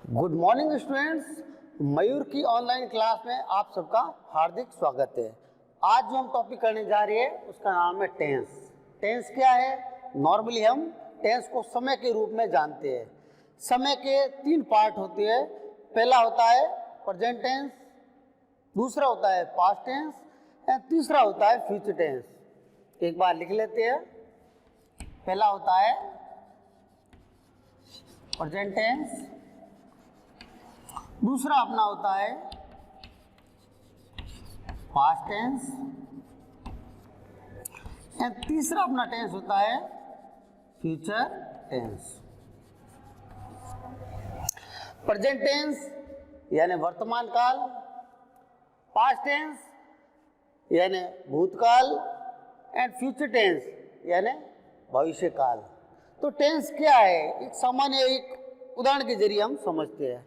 Good morning students, मयूर की online class में आप सबका हार्दिक स्वागत है। आज जो हम टॉपिक करने जा रहे हैं उसका नाम है टेंस। टेंस क्या है? नॉर्मली हम टेंस को समय के रूप में जानते हैं। समय के 3 पार्ट होते हैं। पहला होता है प्रेजेंट टेंस, दूसरा होता है पास्ट टेंस एंड तीसरा होता है फ्यूचर टेंस। एक बार लिख लेते हैं। पहला होता है प्रेजेंट टेंस, दूसरा अपना होता है पास्ट टेंस एंड तीसरा अपना टेंस होता है फ्यूचर टेंस। प्रेजेंट टेंस यानी वर्तमान काल, पास्ट टेंस यानी भूतकाल एंड फ्यूचर टेंस यानी भविष्य काल। तो टेंस क्या है? एक सामान्य एक उदाहरण के जरिए हम समझते हैं।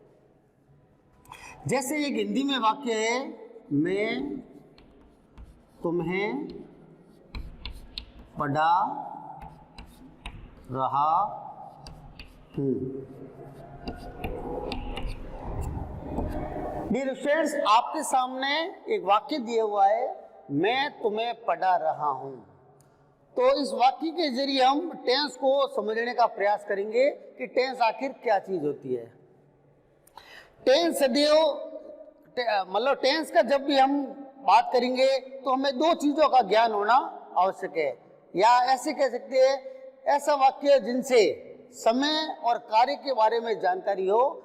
जैसे एक हिंदी में वाक्य है, मैं तुम्हें पढ़ा रहा हूँ। डियर स्टूडेंट्स, आपके सामने एक वाक्य दिया हुआ है, मैं तुम्हें पढ़ा रहा हूँ। तो इस वाक्य के जरिए हम टेंस को समझने का प्रयास करेंगे कि टेंस आखिर क्या चीज होती है। टेंस सदैव मतलब टेंस का जब भी हम बात करेंगे तो हमें 2 चीजों का ज्ञान होना आवश्यक है, या ऐसे कह सकते हैं ऐसा वाक्य जिनसे समय और कार्य के बारे में जानकारी हो,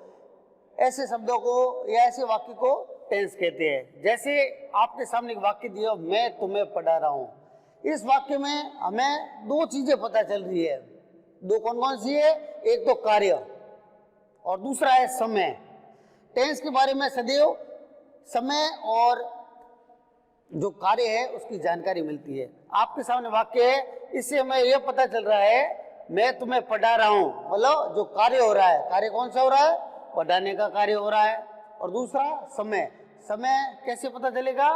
ऐसे शब्दों को या ऐसे वाक्य को टेंस कहते हैं। जैसे आपके सामने एक वाक्य दिया, मैं तुम्हें पढ़ा रहा हूँ। इस वाक्य में हमें 2 चीजें पता चल रही है। 2 कौन कौन सी है? एक तो कार्य और दूसरा है समय। टेंस के बारे में सदैव समय और जो कार्य है उसकी जानकारी मिलती है। आपके सामने वाक्य है, इससे हमें यह पता चल रहा है मैं तुम्हें पढ़ा रहा हूं, मतलब जो कार्य हो रहा है, कार्य कौन सा हो रहा है? पढ़ाने का कार्य हो रहा है। और दूसरा समय। समय कैसे पता चलेगा?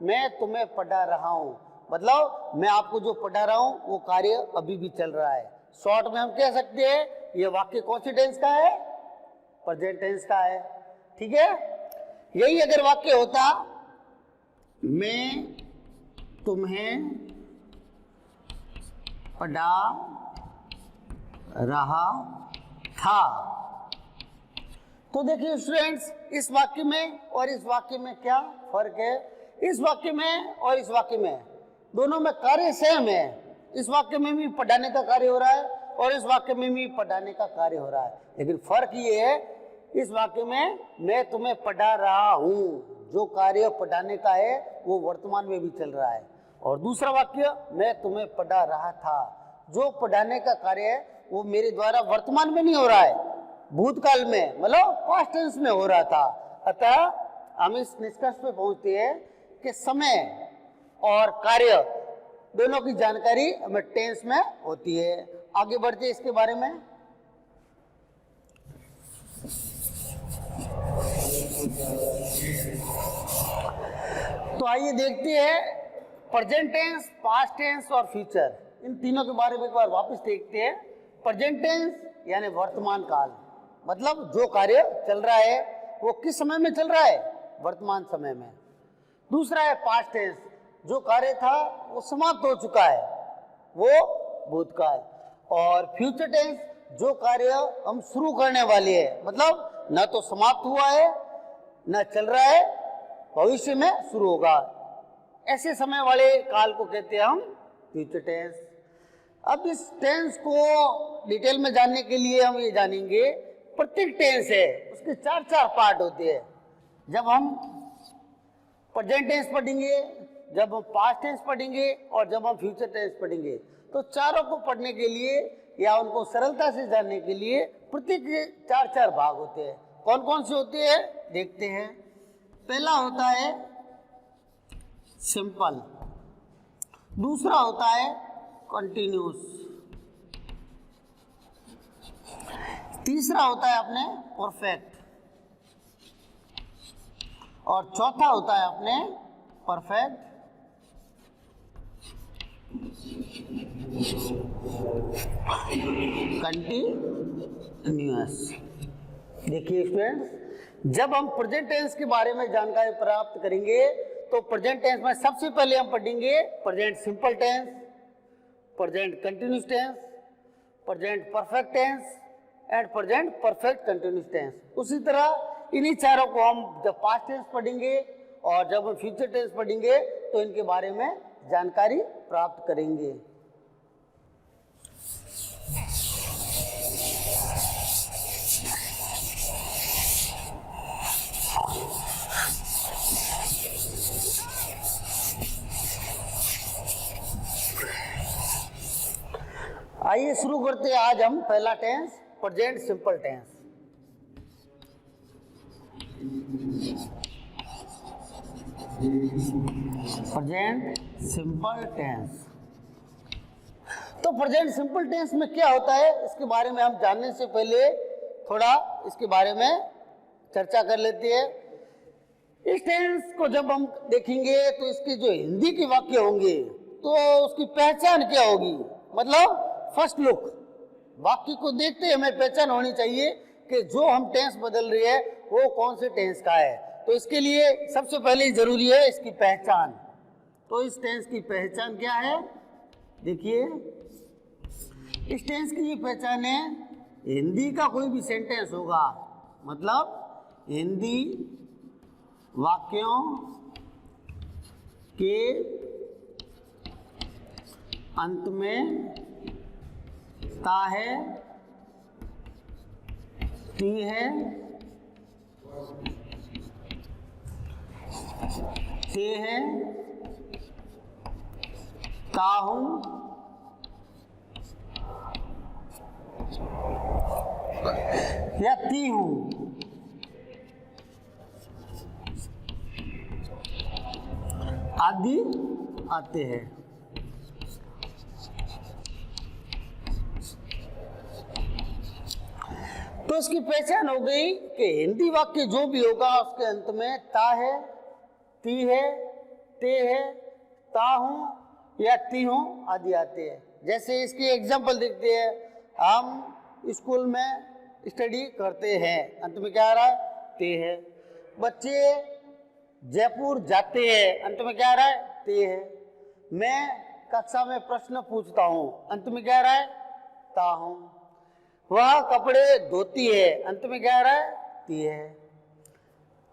मैं तुम्हें पढ़ा रहा हूं, मतलब मैं आपको जो पढ़ा रहा हूं वो कार्य अभी भी चल रहा है। शॉर्ट में हम कह सकते हैं ये वाक्य कौन सी टेंस का है? प्रेजेंट टेंस का है। ठीक है। यही अगर वाक्य होता, मैं तुम्हें पढ़ा रहा था, तो देखिए स्टूडेंट्स, इस वाक्य में और इस वाक्य में क्या फर्क है? इस वाक्य में और इस वाक्य में दोनों में कार्य सेम है। इस वाक्य में भी पढ़ाने का कार्य हो रहा है और इस वाक्य में भी पढ़ाने का कार्य हो रहा है, लेकिन फर्क ये है इस वाक्य में मैं तुम्हें पढ़ा रहा हूँ, जो कार्य पढ़ाने का है वो वर्तमान में भी चल रहा है। और दूसरा वाक्य मैं तुम्हें पढ़ा रहा था, जो पढ़ाने का कार्य है वो मेरे द्वारा वर्तमान में नहीं हो रहा है, भूतकाल में मतलब पास्ट टेंस में हो रहा था। अतः हम इस निष्कर्ष पे पहुंचते हैं कि समय और कार्य दोनों की जानकारी हमें टेंस में होती है। आगे बढ़ते हैं इसके बारे में। तो आइए देखते हैं प्रेजेंट टेंस, पास्ट टेंस और फ्यूचर, इन तीनों के बारे में एक बार वापस देखते हैं। प्रेजेंट टेंस यानी वर्तमान काल, मतलब जो कार्य चल रहा है वो किस समय में चल रहा है? वर्तमान समय में। दूसरा है पास्ट टेंस, जो कार्य था वो समाप्त हो चुका है, वो भूतकाल। और फ्यूचर टेंस, जो कार्य हम शुरू करने वाले हैं, मतलब ना तो समाप्त हुआ है ना चल रहा है, भविष्य में शुरू होगा। ऐसे समय वाले काल को कहते हैं हम फ्यूचर टेंस। अब इस टेंस को डिटेल में जानने के लिए हम ये जानेंगे, प्रत्येक टेंस है उसके 4 पार्ट होते हैं। जब हम प्रेजेंट टेंस पढ़ेंगे, जब हम पास्ट टेंस पढ़ेंगे और जब हम फ्यूचर टेंस पढ़ेंगे, तो चारों को पढ़ने के लिए या उनको सरलता से जानने के लिए प्रत्येक के 4 भाग होते हैं। कौन कौन से होते हैं देखते हैं। पहला होता है सिंपल, दूसरा होता है कंटिन्यूस, तीसरा होता है अपने परफेक्ट और चौथा होता है अपने परफेक्ट कंटिन्यूअस। देखिए स्टूडेंट्स, जब हम प्रेजेंट टेंस के बारे में जानकारी प्राप्त करेंगे तो प्रेजेंट टेंस में सबसे पहले हम पढ़ेंगे present simple tense, present continuous tense, present perfect tense and present perfect continuous tense. उसी तरह इन्हीं चारों को हम जब पास्ट टेंस पढ़ेंगे और जब हम फ्यूचर टेंस पढ़ेंगे तो इनके बारे में जानकारी प्राप्त करेंगे। आइए शुरू करते हैं आज हम पहला tense present simple tense. Present simple tense. तो प्रेजेंट सिंपल टेंस में क्या होता है इसके बारे में हम जानने से पहले थोड़ा इसके बारे में चर्चा कर लेते हैं। इस टेंस को जब हम देखेंगे तो इसके जो हिंदी के वाक्य होंगे तो उसकी पहचान क्या होगी, मतलब फर्स्ट लुक, वाक्य को देखते ही हमें पहचान होनी चाहिए कि जो हम टेंस बदल रही है वो कौन से टेंस का है। तो इसके लिए सबसे पहले जरूरी है इसकी पहचान। तो इस टेंस की पहचान क्या है, देखिए इस टेंस की ये पहचान है, हिंदी का कोई भी सेंटेंस होगा, मतलब हिंदी वाक्यों के अंत में ता है, ती है, ते है, ता हूं या ती हूं, आदि आते हैं। तो इसकी पहचान हो गई कि हिंदी वाक्य जो भी होगा उसके अंत में ता है, ती है, ते है, ता हूं या ती हूं आदि आते हैं। जैसे इसकी एग्जांपल देखते हैं, हम स्कूल में स्टडी करते हैं, अंत में क्या आ रहा है, ते है। बच्चे जयपुर जाते हैं, अंत में क्या आ रहा है, ते है। मैं कक्षा में प्रश्न पूछता हूं, अंत में क्या आ रहा है, ता हूं। वह कपड़े धोती है, अंत में क्या आ रहा है, ती है।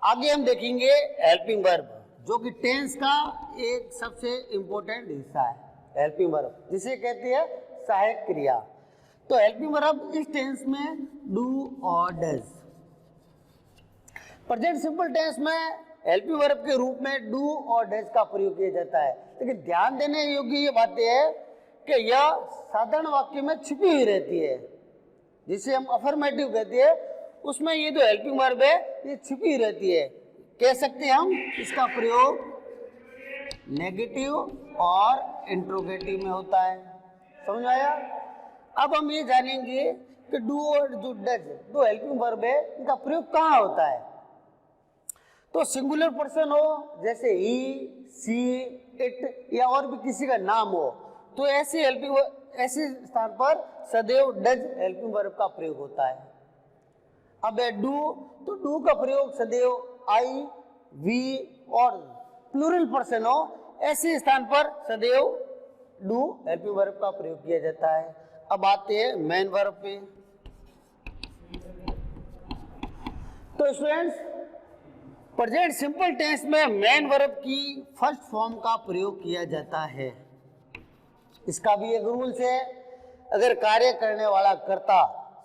आगे हम देखेंगे हेल्पिंग वर्ब, जो कि टेंस का एक सबसे इंपॉर्टेंट हिस्सा है। हेल्पिंग वर्ब जिसे कहते हैं सहायक क्रिया। तो हेल्पिंग वर्ब इस टेंस में डू और डज। प्रेजेंट सिंपल टेंस में हेल्पिंग वर्ब के रूप में डू और डज का प्रयोग किया जाता है। लेकिन ध्यान देने योग्य ये बात है कि यह साधारण वाक्य में छिपी हुई रहती है, जिसे हम अफर्मेटिव कहते हैं, उसमें ये जो हेल्पिंग वर्ब है ये छिपी रहती है। कह सकते हैं हम इसका प्रयोग नेगेटिव और इंट्रोगेटिव में होता है। समझ आया? अब हम ये जानेंगे कि डू और जो डज दो हेल्पिंग वर्ब है इनका प्रयोग कहाँ होता है। तो सिंगुलर पर्सन हो जैसे ही, सी, इट या और भी किसी का नाम हो तो ऐसे स्थान पर सदैव डज हेल्पिंग वर्ब का प्रयोग होता है। अब है डू, तो डू का प्रयोग सदैव आई, वी और प्लूरल पर्सन हो ऐसे स्थान पर सदैव डू हेल्पिंग वर्ब का प्रयोग किया जाता है। अब आते हैं मेन वर्ब पे। तो स्टूडेंट्स, प्रेजेंट सिंपल टेंस में मेन वर्ब की फर्स्ट फॉर्म का प्रयोग किया जाता है। इसका भी एक रूल्स है, अगर कार्य करने वाला कर्ता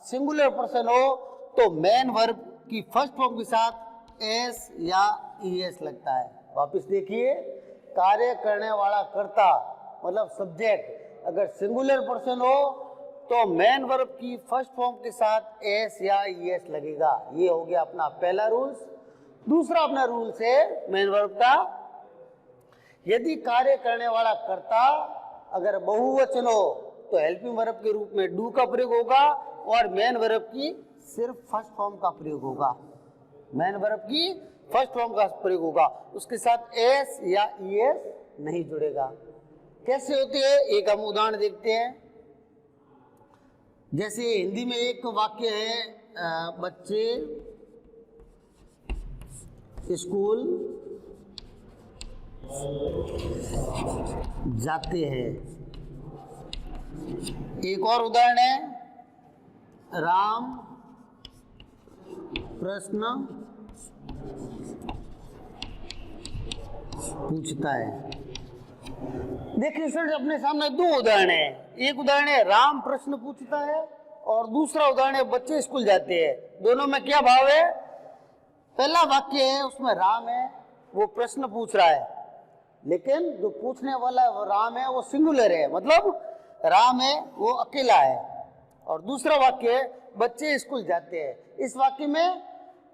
सिंगुलर पर्सन हो तो मेन वर्ब की फर्स्ट फॉर्म के साथ एस या ईएस लगता है। वापस देखिए, कार्य करने वाला कर्ता मतलब सब्जेक्ट अगर सिंगुलर पर्सन हो तो मेन वर्ब की फर्स्ट फॉर्म के साथ एस या ईएस लगेगा। ये हो गया अपना पहला रूल्स। दूसरा अपना रूल्स है मेन वर्ब का, यदि कार्य करने वाला कर्ता अगर बहुवचन हो तो हेल्पिंग वर्ब के रूप में डू का प्रयोग होगा और मेन वर्ब की सिर्फ फर्स्ट फॉर्म का प्रयोग होगा। मेन वर्ब की फर्स्ट फॉर्म का प्रयोग होगा, उसके साथ एस या ईएस नहीं जुड़ेगा। कैसे होते हैं एक हम उदाहरण देखते हैं। जैसे हिंदी में एक वाक्य है, बच्चे स्कूल जाते हैं। एक और उदाहरण है, राम प्रश्न पूछता है। देखिए स्टूडेंट, अपने सामने दो उदाहरण है। एक उदाहरण है राम प्रश्न पूछता है और दूसरा उदाहरण है बच्चे स्कूल जाते हैं। दोनों में क्या भाव है? पहला वाक्य है उसमें राम है, वो प्रश्न पूछ रहा है, लेकिन जो पूछने वाला वो राम है, वो सिंगुलर है, मतलब राम है वो अकेला है। और दूसरा वाक्य है बच्चे स्कूल जाते हैं। इस वाक्य में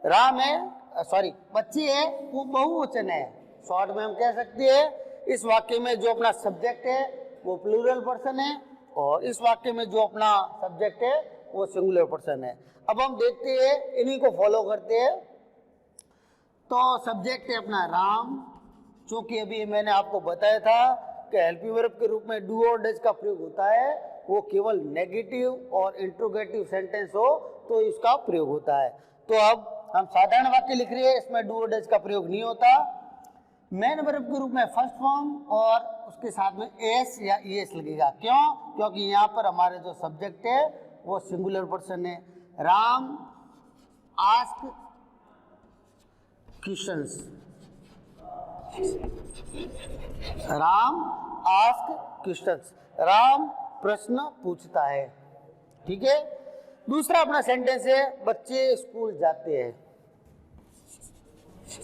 राम है, सॉरी बच्चे है, वो बहुवचन है। शॉर्ट में हम कह सकते हैं इस वाक्य में जो अपना सब्जेक्ट है वो प्लूरल पर्सन है और इस वाक्य में जो अपना सब्जेक्ट है वो सिंगुलर पर्सन है। अब हम देखते हैं, इन्हीं को फॉलो करते हैं। तो सब्जेक्ट है अपना राम, चूंकि अभी मैंने आपको बताया था कि हेल्पिंग वर्ब के रूप में डू और डज का प्रयोग होता है, वो केवल नेगेटिव और इंट्रोगेटिव सेंटेंस हो तो इसका प्रयोग होता है। तो अब हम साधारण वाक्य लिख रहे हैं, इसमें डू और डज का प्रयोग नहीं होता। मेन वर्ब के रूप में फर्स्ट फॉर्म और उसके साथ में एस या ईएस लगेगा। क्यों? क्योंकि यहाँ पर हमारे जो सब्जेक्ट है वो सिंगुलर पर्सन है। Ram ask questions, Ram ask questions, Ram प्रश्न पूछता है। ठीक है। दूसरा अपना सेंटेंस है बच्चे स्कूल जाते हैं।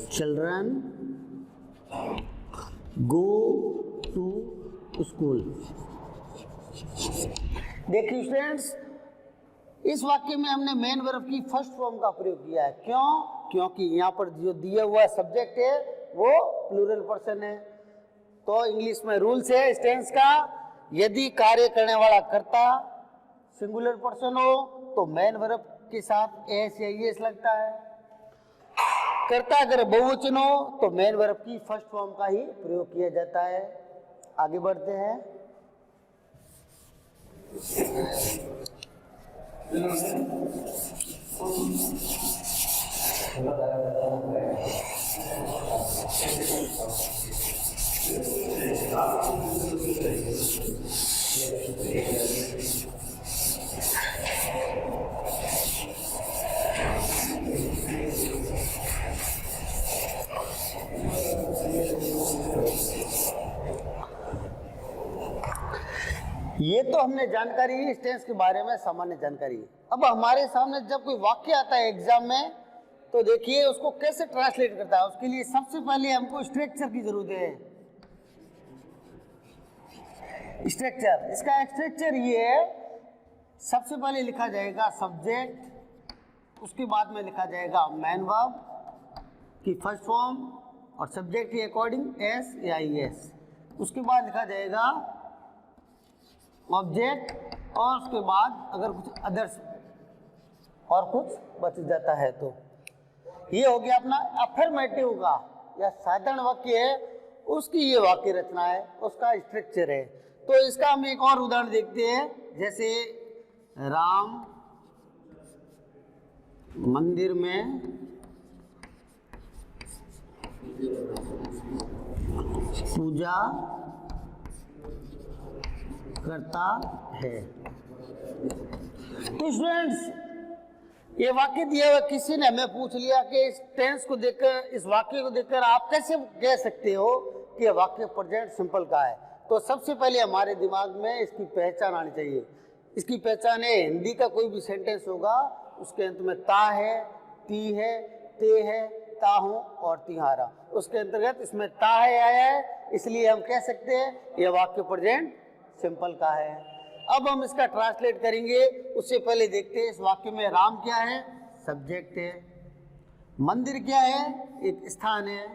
Children go to school. देखिए स्टूडेंट्स, इस वाक्य में हमने मेन वर्ब की फर्स्ट फॉर्म का प्रयोग किया है। क्यों? क्योंकि यहाँ पर जो दिया हुआ सब्जेक्ट है वो प्लूरल पर्सन है। तो इंग्लिश में रूल्स है इस टेंस का, यदि कार्य करने वाला कर्ता सिंगुलर पर्सन हो तो मेन वर्ब के साथ एस या ईएस लगता है। कर्ता अगर बहुवचन हो तो मेन वर्ब की फर्स्ट फॉर्म का ही प्रयोग किया जाता है। आगे बढ़ते हैं। ये तो हमने जानकारी इस टेंस के बारे में सामान्य जानकारी। अब हमारे सामने जब कोई वाक्य आता है एग्जाम में तो देखिए उसको कैसे ट्रांसलेट करता है। उसके लिए सबसे पहले हमको स्ट्रक्चर की जरूरत है। स्ट्रक्चर, इसका स्ट्रक्चर ये है, सबसे पहले लिखा जाएगा सब्जेक्ट, उसके बाद में लिखा जाएगा मेन वर्ब की फर्स्ट फॉर्म और सब्जेक्ट के अकॉर्डिंग एस या ईएस। उसके बाद लिखा जाएगा ऑब्जेक्ट और उसके बाद अगर कुछ अदर्स और कुछ बच जाता है तो ये हो गया अपना अफर्मेटिव का या साधारण वाक्य है, उसकी ये वाक्य रचना है, उसका स्ट्रक्चर है। तो इसका हम एक और उदाहरण देखते हैं, जैसे राम मंदिर में पूजा करता है। तो स्टूडेंट्स, ये वाक्य दिया हुआ, किसी ने हमें पूछ लिया कि इस टेंस को देखकर, इस वाक्य को देखकर आप कैसे कह सकते हो कि वाक्य प्रेजेंट सिंपल का है। तो सबसे पहले हमारे दिमाग में इसकी पहचान आनी चाहिए। इसकी पहचान है, हिंदी का कोई भी सेंटेंस होगा उसके अंत में ता है, ती है, ते है, ता हूं और तिहारा, उसके अंतर्गत इसमें ता है आया है, इसलिए हम कह सकते हैं यह वाक्य प्रेजेंट सिंपल का है। अब हम इसका ट्रांसलेट करेंगे, उससे पहले देखते हैं इस वाक्य में राम क्या है, सब्जेक्ट है, मंदिर क्या है, एक स्थान है,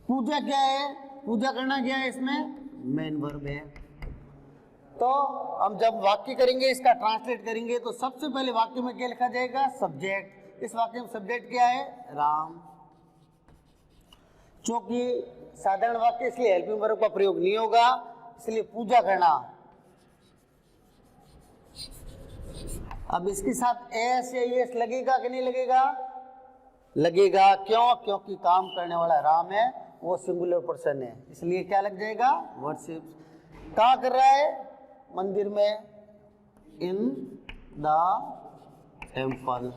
पूजा क्या है, पूजा करना क्या है, इसमें मेन वर्ब है। तो हम जब वाक्य करेंगे, इसका ट्रांसलेट करेंगे, तो सबसे पहले वाक्य में क्या लिखा जाएगा, सब्जेक्ट। इस वाक्य में सब्जेक्ट क्या है, राम। चूंकि साधारण वाक्य इसलिए हेल्पिंग वर्ब का प्रयोग नहीं होगा, इसलिए पूजा करना अब इसके साथ एस या एस लगेगा कि नहीं लगेगा? लगेगा। क्यों? क्योंकि काम करने वाला राम है, वो सिंगुलर पर्सन है, इसलिए क्या लग जाएगा? वर्शिप। कहाँ कर रहा है? मंदिर में, इन द टेम्पल।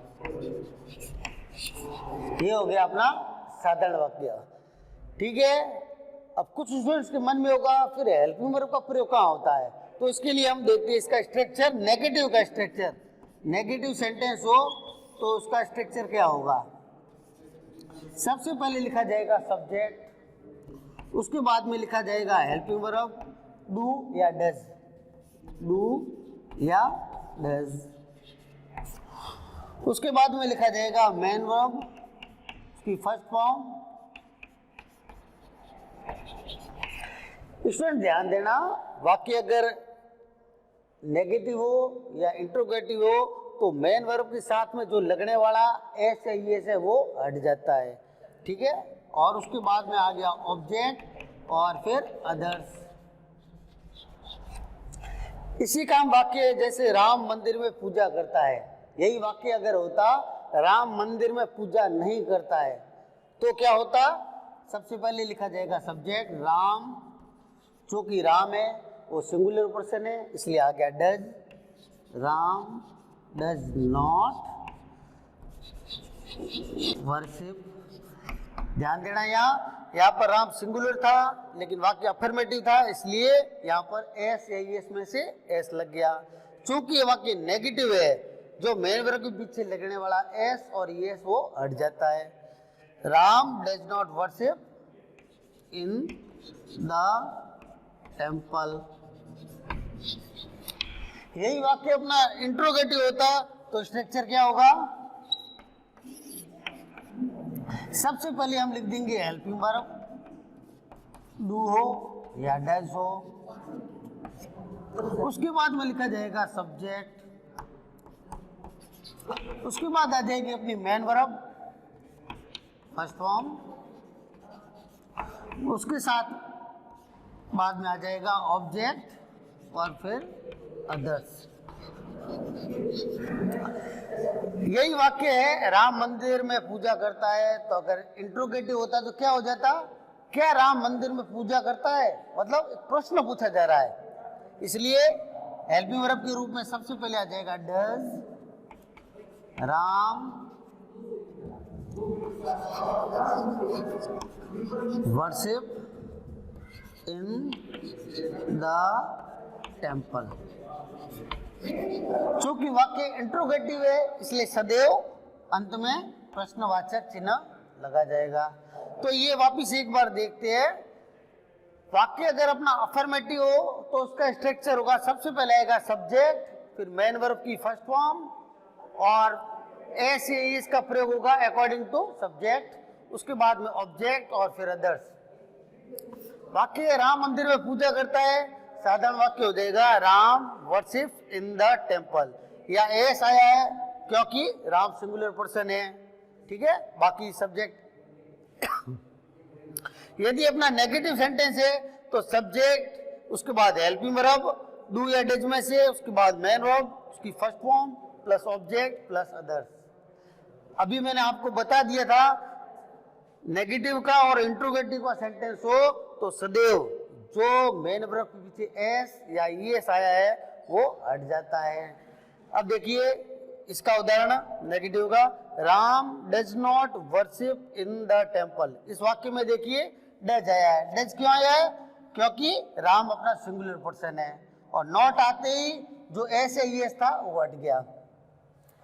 ये हो गया अपना साधारण वाक्य। ठीक है। अब कुछ स्टूडेंट्स के मन में होगा फिर हेल्पिंग वर्ब का प्रयोग कहाँ होता है, तो इसके लिए हम देखते हैं इसका स्ट्रक्चर, नेगेटिव का स्ट्रक्चर। नेगेटिव सेंटेंस हो तो उसका स्ट्रक्चर क्या होगा? सबसे पहले लिखा जाएगा सब्जेक्ट, उसके बाद में लिखा जाएगा हेल्पिंग वर्ब, डू या डज, डू या डज। उसके बाद में लिखा जाएगा मेन वर्ब, उसकी फर्स्ट फॉर्म। स्टूडेंट ध्यान देना, वाक्य अगर नेगेटिव हो या इंट्रोगेटिव हो तो मेन वर्ब के साथ में जो लगने वाला एस या ईएस है वो हट जाता है। ठीक है। और उसके बाद में आ गया ऑब्जेक्ट और फिर अदर्स। इसी का वाक्य जैसे राम मंदिर में पूजा करता है, यही वाक्य अगर होता राम मंदिर में पूजा नहीं करता है तो क्या होता? सबसे पहले लिखा जाएगा सब्जेक्ट राम, चूंकि राम है वो सिंगुलर पर्सन है इसलिए आ गया does. Ram does not worship. ध्यान देना, यहाँ पर राम सिंगुलर था लेकिन वाक्य अफर्मेटिव था इसलिए यहाँ पर एस या एस में से एस लग गया। चूंकि ये वाक्य नेगेटिव है, जो मेन वर्ब के पीछे लगने वाला एस और एस वो हट जाता है। Ram does not worship in the temple. यही वाक्य अपना इंट्रोगेटिव होता तो स्ट्रक्चर क्या होगा? सबसे पहले हम लिख देंगे हेल्पिंग वर्ब, डू हो या डज हो। उसके बाद में लिखा जाएगा सब्जेक्ट, उसके बाद आ जाएगी अपनी मेन वर्ब फर्स्ट फॉर्म, उसके साथ बाद में आ जाएगा ऑब्जेक्ट और फिर अदर्स। यही वाक्य है राम मंदिर में पूजा करता है, तो अगर इंट्रोगेटिव होता तो क्या हो जाता? क्या राम मंदिर में पूजा करता है? मतलब एक प्रश्न पूछा जा रहा है, इसलिए हेल्पिंग वर्ब के रूप में सबसे पहले आ जाएगा does Ram worship in the temple. चूंकि वाक्य इंट्रोगेटिव है इसलिए सदैव अंत में प्रश्नवाचक चिन्ह लगा जाएगा। तो ये वापिस एक बार देखते हैं। वाक्य अगर अपना अफर्मेटिव हो तो उसका स्ट्रक्चर होगा, सबसे पहले आएगा सब्जेक्ट, फिर मेन वर्ब की फर्स्ट फॉर्म और एस या एस का प्रयोग होगा अकॉर्डिंग टू सब्जेक्ट, उसके बाद में ऑब्जेक्ट और फिर अदर्स। वाक्य राम मंदिर में पूजा करता है, साधारण वाक्य हो जाएगा Ram worship in the temple, या एस आया है क्योंकि राम सिंगुलर पर्सन है। ठीक है। बाकी सब्जेक्ट यदि अपना नेगेटिव सेंटेंस है तो सब्जेक्ट, उसके बाद हेल्पिंग वर्ब डू या डज में से, उसके बाद मेन वर्ब, उसकी first form plus object plus others. अभी मैंने आपको बता दिया था नेगेटिव का और इंट्रोगेटिव का सेंटेंस हो तो सदैव जो मेन वर्ब के पीछे एस या ईएस आया है वो हट जाता है। अब देखिए इसका उदाहरण नेगेटिव का, Ram does not worship in the temple. इस वाक्य में देखिए डज आया है। डज क्यों आया है? क्योंकि राम अपना सिंगुलर पर्सन है और नॉट आते ही जो एस या ईएस था वो हट गया।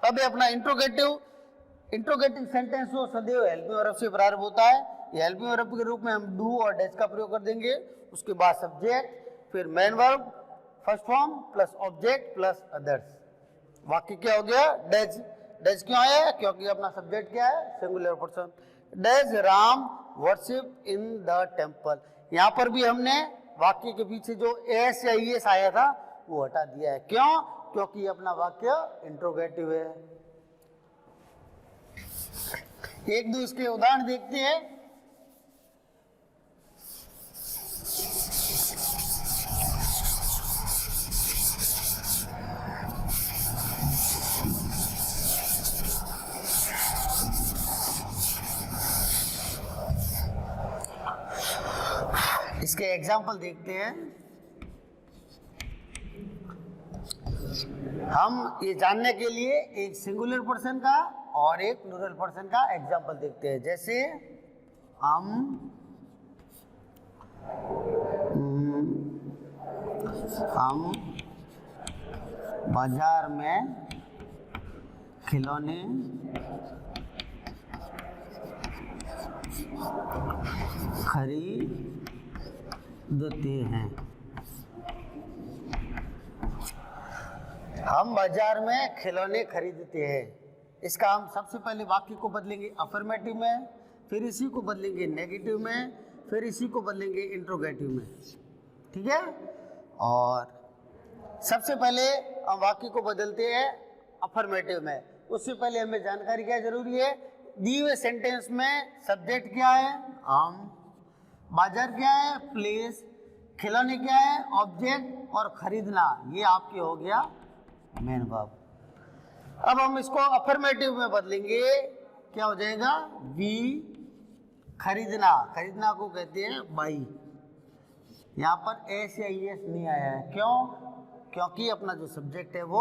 अब अपना इंट्रोगेटिव सेंटेंस हो सदैव हेल्पिंग वर्ब से प्रारंभ होता है। ये हेल्पिंग वर्ब के रूप में हम डू और डज का प्रयोग कर देंगे, उसके बाद सब्जेक्ट, फिर main verb first form plus object plus others. वाक्य क्या हो गया? डज। डज क्यों आया है? क्योंकि अपना सब्जेक्ट क्या है? Singular person. Does Ram worship in the temple. यहाँ पर भी हमने वाक्य के पीछे जो एस या ईएस आया था वो हटा दिया है। क्यों? क्योंकि अपना वाक्य इंट्रोगेटिव है। एक दो इसके उदाहरण देखते हैं। इसके एग्जाम्पल देखते हैं। हम ये जानने के लिए एक सिंगुलर पर्सन का और एक प्लूरल पर्सन का एग्जाम्पल देखते हैं। जैसे हम बाजार में खिलौने खरीदते हैं। हम बाजार में खिलौने खरीदते हैं। इसका हम सबसे पहले वाक्य को बदलेंगे अफर्मेटिव में, फिर इसी को बदलेंगे नेगेटिव में, फिर इसी को बदलेंगे इंट्रोगेटिव में। ठीक है। और सबसे पहले हम वाक्य को बदलते हैं अफर्मेटिव में। उससे पहले हमें जानकारी क्या जरूरी है, दिए हुए सेंटेंस में सब्जेक्ट क्या है हम, बाजार क्या है प्लेस, खिलौने क्या है ऑब्जेक्ट, और खरीदना ये आपके हो गया मेन वर्ब। अब हम इसको अफर्मेटिव में बदलेंगे, क्या हो जाएगा वी, खरीदना, खरीदना को कहते हैं बाई। यहाँ पर एस या एस नहीं आया है, क्यों? क्योंकि अपना जो सब्जेक्ट है वो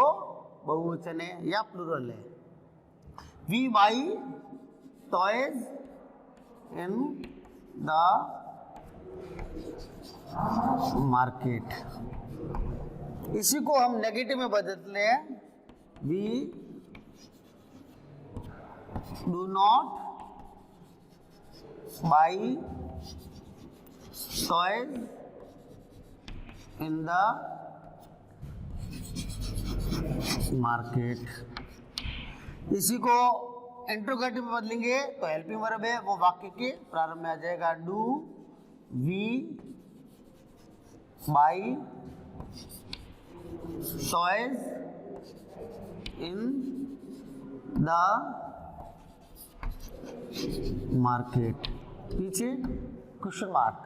बहुवचन है या प्लूरल है। We buy toys in the market. इसी को हम नेगेटिव में बदलते हैं, we do not buy toys in the market. इसी को इंट्रोगेटिव में बदलेंगे तो हेल्पिंग वर्ब है, वो वाक्य के प्रारंभ में आ जाएगा। Do we buy toys in the market. पीछे क्वेश्चन मार्क।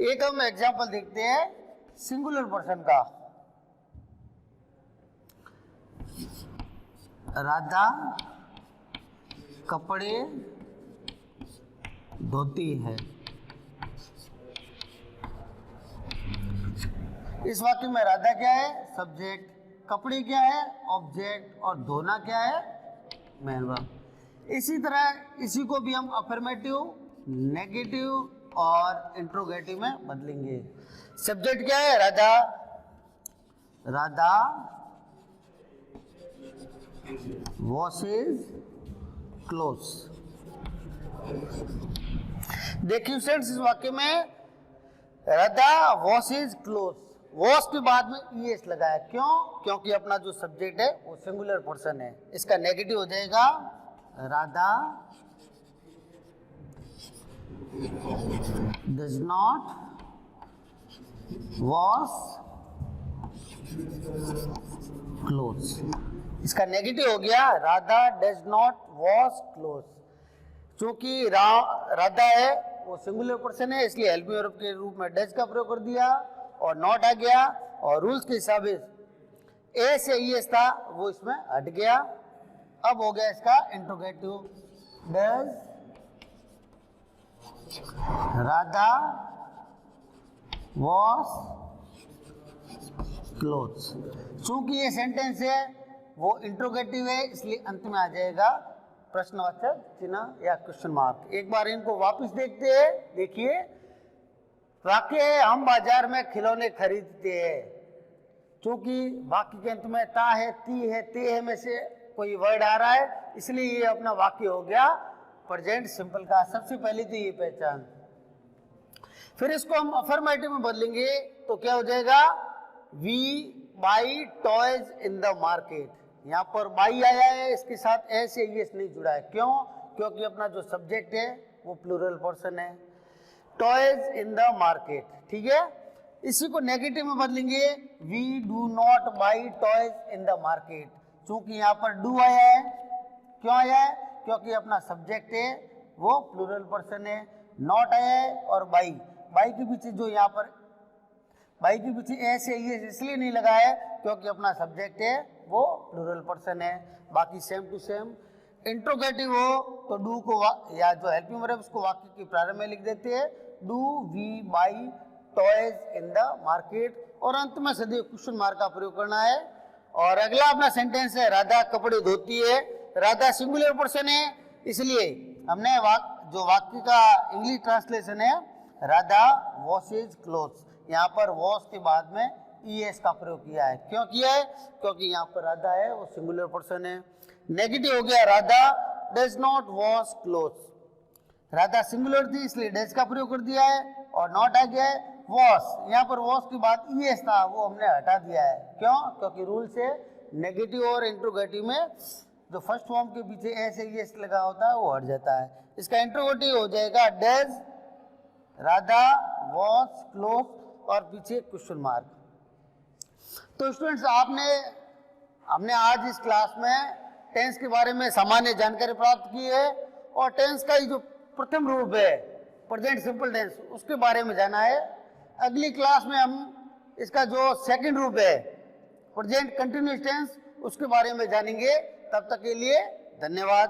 एक हम एग्जांपल देखते हैं सिंगुलर पर्सन का। राधा कपड़े धोती है। इस वाक्य में राधा क्या है सब्जेक्ट, कपड़े क्या है ऑब्जेक्ट, और धोना क्या है मेन वर्ब। इसी तरह इसी को भी हम अफर्मेटिव, नेगेटिव और इंट्रोगेटिव में बदलेंगे। सब्जेक्ट क्या है राधा, राधा वॉशेज क्लोथ्स। देखिए फ्रेंड्स, इस वाक्य में राधा वॉशेज क्लोथ्स, वॉश के बाद में ईएस लगाया, क्यों? क्योंकि अपना जो सब्जेक्ट है वो सिंगुलर पर्सन है। इसका नेगेटिव हो जाएगा Radha does not wash clothes. इसका नेगेटिव हो गया Radha does not wash clothes. चूंकि राधा है वो सिंगुलर पर्सन है, इसलिए हेल्पिंग वर्ब के रूप में डज का प्रयोग कर दिया और नॉट आ गया, और रूल्स के हिसाब से ए से ईएस था वो इसमें हट गया। अब हो गया इसका interrogative, does Radha wash clothes. चूंकि ये सेंटेंस है वो इंट्रोगेटिव है, इसलिए अंत में आ जाएगा प्रश्नवाचक चिन्ह या क्वेश्चन मार्क। एक बार इनको वापस देखते हैं। देखिए वाक्य है हम बाजार में खिलौने खरीदते हैं। क्योंकि वाक्य के अंत में ता है, ती है, ते है में से कोई वर्ड आ रहा है, इसलिए ये अपना वाक्य हो गया प्रेजेंट सिंपल का। सबसे पहले तो ये पहचान। फिर इसको हम अफर्मेटिव में बदलेंगे तो क्या हो जाएगा we buy toys in the market. यहाँ पर बाई आया है, इसके साथ एस या ईएस नहीं जुड़ा है, क्यों? क्योंकि अपना जो सब्जेक्ट है वो प्लूरल पर्सन है। टॉयज इन द मार्केट, ठीक है। इसी को नेगेटिव में बदलेंगे, we do not buy toys in the market. चूंकि यहाँ पर डू आया है, क्यों आया है? क्योंकि अपना सब्जेक्ट है वो प्लूरल पर्सन है। नॉट आया है और बाई, बाई के पीछे जो यहाँ पर बाई के पीछे एस या ईएस इसलिए नहीं लगा है क्योंकि अपना सब्जेक्ट है वो प्लूरल पर्सन है। बाकी सेम टू सेम। इंट्रोगेटिव हो तो डू को या जो हेल्पिंग वर्ब उसको वाक्य के प्रारंभ में लिख देते हैं, do we buy toys in the market, और अंत में सदैव क्वेश्चन मार्क का प्रयोग करना है। और अगला अपना सेंटेंस है राधा कपड़े धोती है। राधा सिंगुलर पर्सन है, इसलिए हमने जो वाक्य का इंग्लिश ट्रांसलेशन है राधा वॉशेज क्लोथ्स, यहाँ पर वॉश के बाद में ईएस का प्रयोग किया है। क्यों किया है? क्योंकि यहाँ पर राधा है वो सिंगुलर पर्सन है। नेगेटिव हो गया Radha does not wash clothes, Radha singular थी इसलिए डज का प्रयोग कर दिया है, और नॉट आ गया है वॉश, यहाँ पर वॉश के बाद ईएस था वो हमने हटा दिया है। क्यों? क्योंकि रूल से नेगेटिव और इंट्रोगेटिव में जो फर्स्ट फॉर्म के पीछे एस ईएस लगा होता है वो हट जाता है। इसका इंट्रोगेटिव हो जाएगा डज राधा वॉश क्लोथ और पीछे क्वेश्चन मार्क। तो स्टूडेंट्स हमने आज इस क्लास में टेंस के बारे में सामान्य जानकारी प्राप्त की है, और टेंस का जो प्रथम रूप है प्रेजेंट सिंपल टेंस उसके बारे में जाना है। अगली क्लास में हम इसका जो सेकंड रूप है प्रेजेंट कंटिन्यूअस टेंस उसके बारे में जानेंगे। तब तक के लिए धन्यवाद।